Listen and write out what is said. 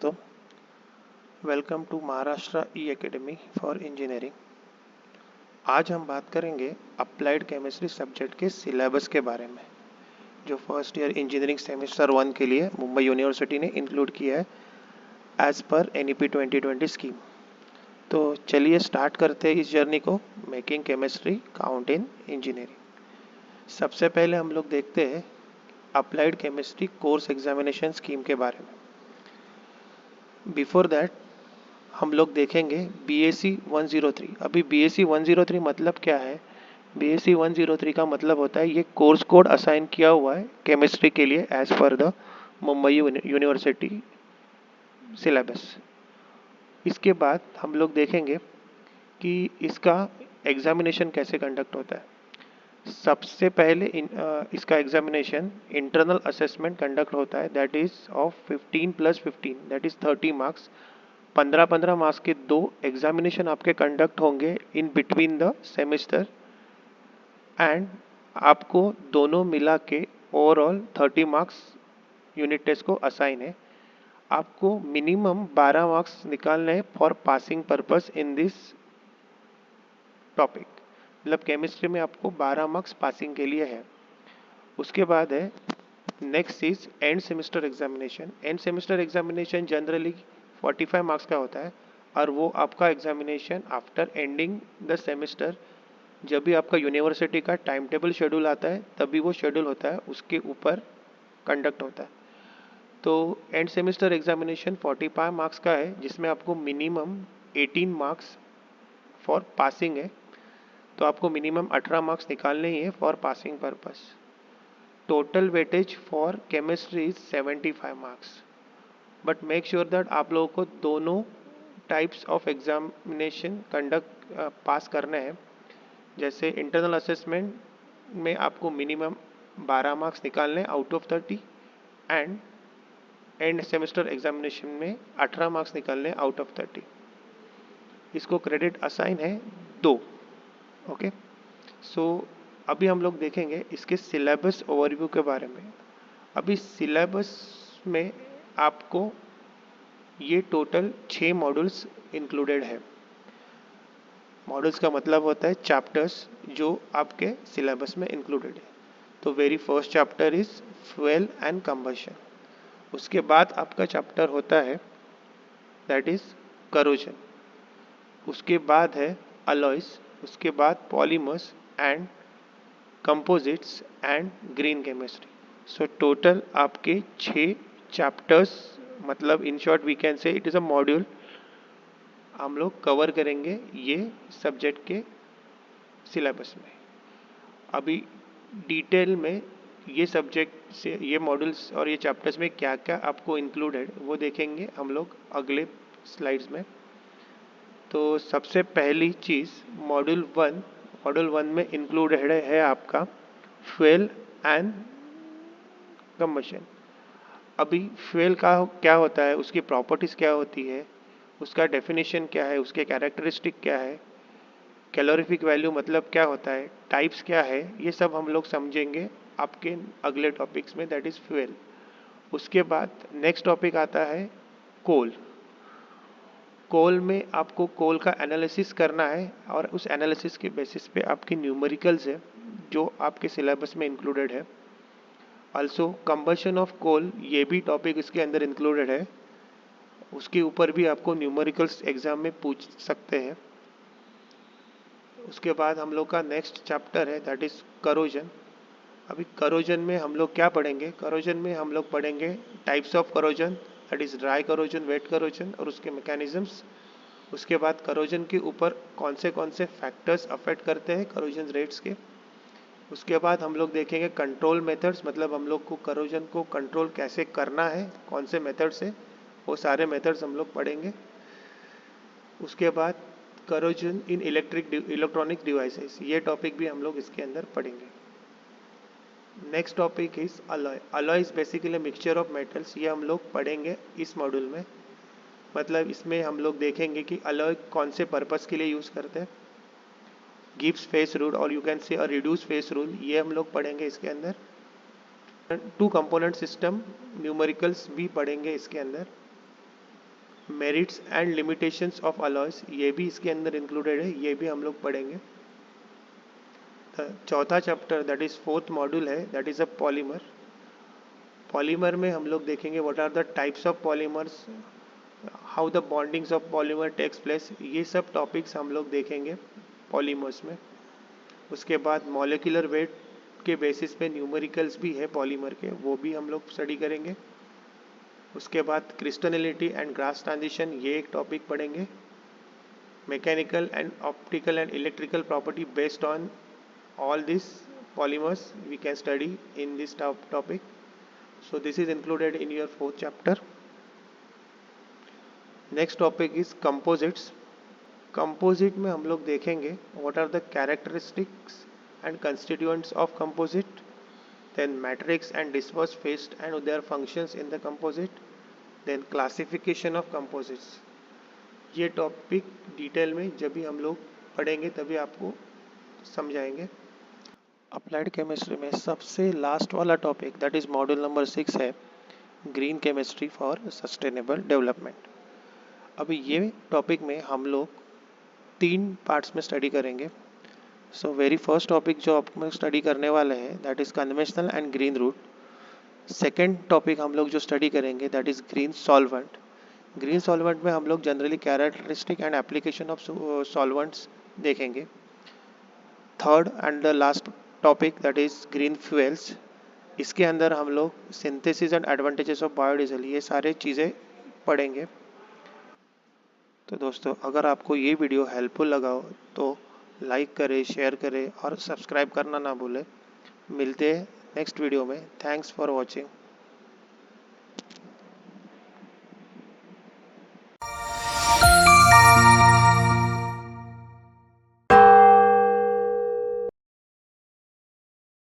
दोस्तों, welcome to Maharashtra E academy for engineering. आज हम बात करेंगे अप्लाइड केमिस्ट्री सब्जेक्ट के सिलेबस के बारे में, जो फर्स्ट ईयर इंजीनियरिंग सेमेस्टर 1 के लिए मुंबई यूनिवर्सिटी ने इंक्लूड किया है एज पर NEP 2020 स्कीम। तो चलिए स्टार्ट करते हैं इस जर्नी को, making chemistry count in engineering. सबसे पहले हम लोग देखते हैं applied chemistry course examination scheme के बारे में। बिफोर दैट हम लोग देखेंगे BSc 103। अभी BSc 103 मतलब क्या है? BSc 103 का मतलब होता है ये कोर्स कोड असाइन किया हुआ है केमिस्ट्री के लिए as per the Mumbai university syllabus. इसके बाद हम लोग देखेंगे कि इसका एग्जामिनेशन कैसे कंडक्ट होता है। सबसे पहले इसका एग्जामिनेशन इंटरनल असेसमेंट कंडक्ट होता है, that is of 15 + 15 that is 30 marks. 15 marks के 2 एग्जामिनेशन आपके कंडक्ट होंगे in between the semester and आपको दोनों मिला के ओवरऑल 30 मार्क्स यूनिट टेस्ट को असाइन है। आपको मिनिमम 12 मार्क्स निकालने हैं for passing purpose in this topic. मतलब केमिस्ट्री में आपको 12 मार्क्स पासिंग के लिए है। उसके बाद है next is end semester examination. End semester examination generally 45 marks का होता है और वो आपका examination after ending the semester, जब भी आपका यूनिवर्सिटी का टाइम टेबल शेड्यूल आता है तभी वो शेड्यूल होता है, उसके ऊपर कंडक्ट होता है। तो एंड सेमेस्टर एग्जामिनेशन 45 मार्क्स का है, जिसमें आपको मिनिमम 18 मार्क्स फॉर पासिंग है। तो आपको मिनिमम 18 मार्क्स निकालने ही है for passing purpose. Total weightage for chemistry is 75 marks. But make sure that आप लोगों को दोनों टाइप्स ऑफ एग्जामिनेशन कंडक्ट पास करने हैं। जैसे इंटरनल असेसमेंट में आपको मिनिमम 12 मार्क्स निकालने out of 30 and end semester examination में 18 मार्क्स निकालने आउट ऑफ 30। इसको क्रेडिट असाइन है 2। ओके, सो अभी हम लोग देखेंगे इसके सिलेबस ओवरव्यू के बारे में। अभी सिलेबस में आपको ये टोटल 6 मॉड्यूल्स इंक्लूडेड है। मॉड्यूल्स का मतलब होता है चैप्टर्स जो आपके सिलेबस में इंक्लूडेड है। तो very first chapter is fuel and combustion. उसके बाद आपका चैप्टर होता है दैट इज करोजन। उसके बाद है अलॉयस। उसके बाद polymers and composites and green chemistry. So total आपके 6 चैप्टर्स, मतलब in short we can say it is a module, हम लोग कवर करेंगे ये सब्जेक्ट के सिलेबस में। अभी डिटेल में ये सब्जेक्ट से ये मॉड्यूल्स और ये चैप्टर्स में क्या क्या आपको इंक्लूडेड वो देखेंगे हम लोग अगले स्लाइड्स में। तो सबसे पहली चीज़ मॉड्यूल 1 में इंक्लूडेड है आपका फ्यूल एंड कंबशन। अभी फ्यूल का क्या होता है, उसकी प्रॉपर्टीज़ क्या होती है, उसका डेफिनेशन क्या है, उसके कैरेक्टरिस्टिक क्या है, कैलोरीफिक वैल्यू मतलब क्या होता है, टाइप्स क्या है, ये सब हम लोग समझेंगे आपके अगले टॉपिक्स में, दैट इज़ फ्यूल। उसके बाद नेक्स्ट टॉपिक आता है कोल। कोल में आपको कोल का एनालिसिस करना है और उस एनालिसिस के बेसिस पे आपकी न्यूमेरिकल्स है जो आपके सिलेबस में इंक्लूडेड है। ऑल्सो कंबशन ऑफ कोल, ये भी टॉपिक इसके अंदर इंक्लूडेड है। उसके ऊपर भी आपको न्यूमेरिकल्स एग्जाम में पूछ सकते हैं। उसके बाद हम लोग का नेक्स्ट चैप्टर है दैट इज करोजन। अभी करोजन में हम लोग क्या पढ़ेंगे? करोजन में हम लोग पढ़ेंगे types of corrosion, that is dry corrosion, wet corrosion और उसके मैकेनिज्म्स। उसके बाद करोजन के ऊपर कौन से फैक्टर्स अफेक्ट करते हैं करोजन रेट्स के। उसके बाद हम लोग देखेंगे कंट्रोल मेथड्स, मतलब हम लोग को करोजन को कंट्रोल कैसे करना है, कौन से मेथड से, वो सारे मेथड्स हम लोग पढ़ेंगे। उसके बाद करोजन इन इलेक्ट्रॉनिक डिवाइसेस, ये टॉपिक भी हम लोग इसके अंदर पढ़ेंगे। Next topic is alloy. Alloy is basically mixture of metals, ये हम लोग पढ़ेंगे इस मॉड्यूल में। मतलब इसमें हम लोग देखेंगे कि अलॉय कौन से पर्पस के लिए यूज़ करते हैं। गिब्स फेस रूल और you can say a reduce face rule, ये हम लोग पढ़ेंगे इसके अंदर। 2 कंपोनेंट सिस्टम न्यूमेरिकल्स भी पढ़ेंगे इसके अंदर। Merits and limitations of alloys, ये भी इसके अंदर इंक्लूडेड है, ये भी हम लोग पढ़ेंगे। चौथा chapter that is fourth module है, that is a polymer. Polymer में हम लोग देखेंगे what are the types of polymers, how the bondings of polymer takes place, ये सब टॉपिक्स हम लोग देखेंगे पॉलीमर्स में। उसके बाद मॉलिक्यूलर वेट के बेसिस पे न्यूमेरिकल्स भी है पॉलीमर के, वो भी हम लोग स्टडी करेंगे। उसके बाद क्रिस्टलिनिटी एंड ग्रास ट्रांजिशन, ये एक टॉपिक पढ़ेंगे। Mechanical and optical and electrical property based on all these polymers we can study in this topic. So this is included in your fourth chapter. Next topic is composites. Composite में हम लोग देखेंगे what are the characteristics and constituents of composite, then matrix and disperse phase and their functions in the composite, then classification of composites. ये topic detail में जब भी हम लोग पढ़ेंगे तभी आपको समझाएंगे। अप्लाइड केमिस्ट्री में सबसे लास्ट वाला topic that is module number 6 है, green chemistry for sustainable development. अभी ये टॉपिक में हम लोग 3 पार्ट्स में स्टडी करेंगे। सो वेरी फर्स्ट टॉपिक जो आप में स्टडी करने वाले हैं that is conventional and green route. Second topic हम लोग जो स्टडी करेंगे that is green solvent. Green solvent में हम लोग generally characteristic and application of solvents देखेंगे। Third and the last topic that is green fuels, इसके अंदर हम लोग synthesis and advantages of biodiesel, ये सारे चीज़ें पढ़ेंगे। तो दोस्तों अगर आपको ये वीडियो हेल्पफुल लगा हो तो लाइक करें, शेयर करें और सब्सक्राइब करना ना भूलें। मिलते हैं नेक्स्ट वीडियो में। Thanks for watching.